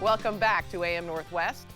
Welcome back to AM Northwest.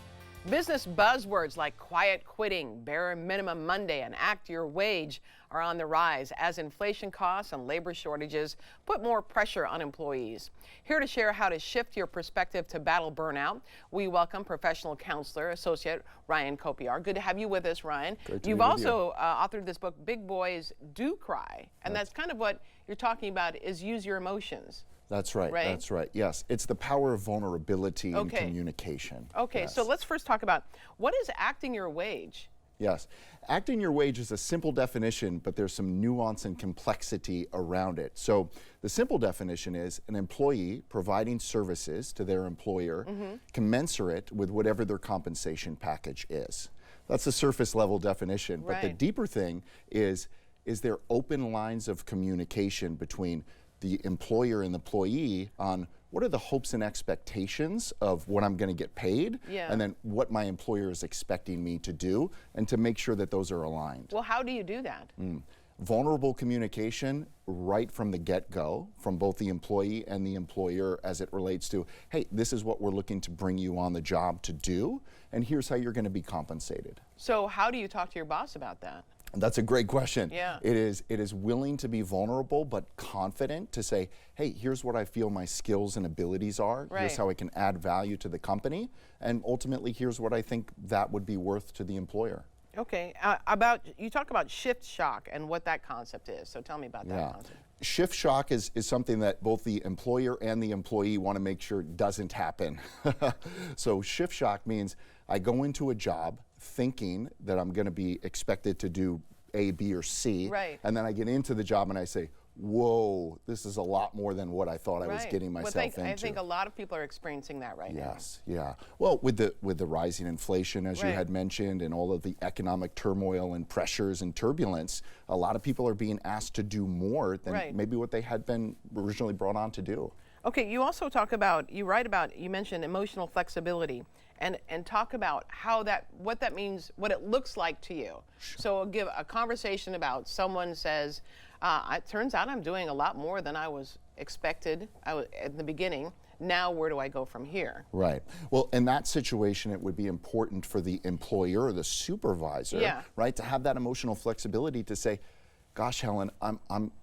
Business buzzwords like quiet quitting, bare minimum Monday, and act your wage are on the rise as inflation costs and labor shortages put more pressure on employees. Here to share how to shift your perspective to battle burnout, we welcome professional counselor, associate Ryan Kopyar. Good to have you with us, Ryan. You've also authored this book, Big Boys Do Cry, and that's kind of what you're talking about, is use your emotions. That's right. That's right. Yes, it's the power of vulnerability in communication. Okay, yes. So let's first talk about what is acting your wage? Yes, acting your wage is a simple definition, but there's some nuance and complexity around it. So the simple definition is an employee providing services to their employer commensurate with whatever their compensation package is. That's the surface level definition. But the deeper thing is there open lines of communication between the employer and the employee on what are the hopes and expectations of what I'm going to get paid, and then what my employer is expecting me to do, and to make sure that those are aligned. Well, how do you do that? Vulnerable communication right from the get-go, from both the employee and the employer, as it relates to, hey, this is what we're looking to bring you on the job to do, and here's how you're going to be compensated. So how do you talk to your boss about that? That's a great question. Yeah. It is willing to be vulnerable but confident to say, hey, here's what I feel my skills and abilities are. Here's how I can add value to the company. And ultimately, here's what I think that would be worth to the employer. Okay. You talk about shift shock and what that concept is. So tell me about that concept. Shift shock is something that both the employer and the employee want to make sure doesn't happen. So shift shock means I go into a job thinking that I'm going to be expected to do A, B, or C, and then I get into the job and I say, whoa, this is a lot more than what I thought I was getting myself into. I think a lot of people are experiencing that right now. Yes, yeah. Well, with the rising inflation, as you had mentioned, and all of the economic turmoil and pressures and turbulence, a lot of people are being asked to do more than maybe what they had been originally brought on to do. Okay, you also you mentioned emotional flexibility, and talk about what that means, what it looks like to you. So I'll give a conversation about someone says, it turns out I'm doing a lot more than I was expected at the beginning. Now where do I go from here? Right. Well, in that situation, it would be important for the employer or the supervisor, right, to have that emotional flexibility to say, gosh, Helen,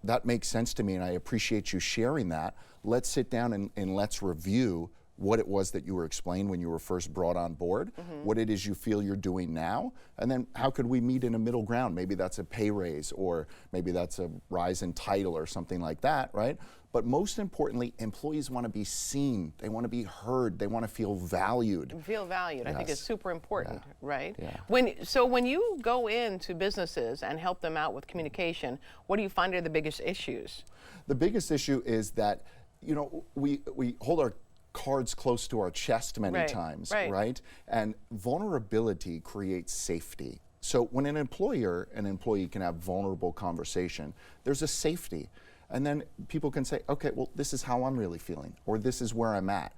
that makes sense to me, and I appreciate you sharing that. Let's sit down and let's review what it was that you were explained when you were first brought on board, what it is you feel you're doing now, and then how could we meet in a middle ground? Maybe that's a pay raise, or maybe that's a rise in title or something like that, right? But most importantly, employees want to be seen, they want to be heard, they want to feel valued. I think it's super important, right? Yeah. When you go into businesses and help them out with communication, what do you find are the biggest issues? The biggest issue is that, you know, we hold our cards close to our chest many times, right? And vulnerability creates safety. So when an employer and employee can have vulnerable conversation, there's a safety. And then people can say, okay, well, this is how I'm really feeling, or this is where I'm at.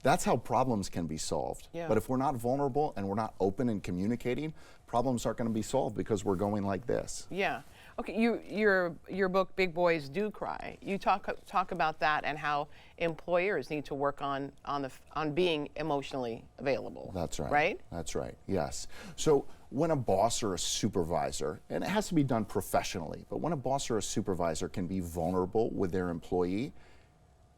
That's how problems can be solved. But if we're not vulnerable and we're not open and communicating, problems aren't going to be solved because we're going like this. Yeah. Okay. Your book, Big Boys Do Cry. You talk about that and how employers need to work on being emotionally available. That's right. Right. That's right. Yes. So when a boss or a supervisor, and it has to be done professionally, but when a boss or a supervisor can be vulnerable with their employee,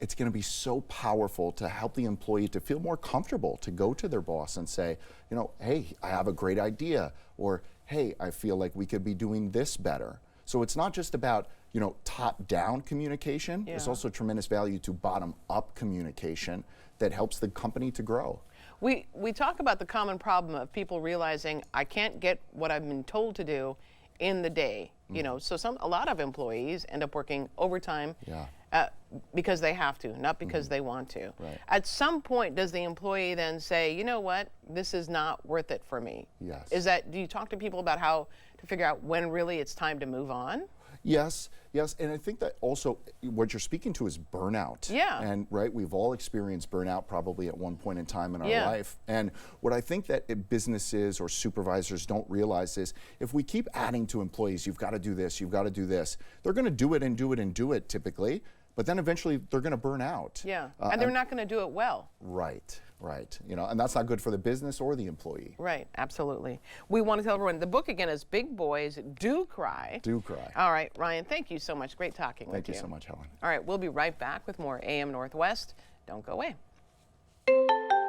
it's going to be so powerful to help the employee to feel more comfortable to go to their boss and say, you know, hey, I have a great idea, or hey, I feel like we could be doing this better. So it's not just about, you know, top-down communication. There's also tremendous value to bottom-up communication that helps the company to grow. We talk about the common problem of people realizing I can't get what I've been told to do in the day. You know, so a lot of employees end up working overtime because they have to, not because they want to. At some point, does the employee then say, you know what, this is not worth it for me? Yes. Do you talk to people about how to figure out when really it's time to move on? Yes, and I think that also what you're speaking to is burnout. And we've all experienced burnout probably at one point in time in our life. And what I think that businesses or supervisors don't realize is if we keep adding to employees, you've got to do this, you've got to do this, they're going to do it and do it and do it typically, but then eventually they're going to burn out. And they're not going to do it well. Right. Right. You know, and that's not good for the business or the employee. Right, absolutely. We want to tell everyone the book again is Big Boys Do Cry. Do cry. All right, Ryan, thank you so much. Great talking with you. Thank you so much, Helen. All right, we'll be right back with more AM Northwest. Don't go away.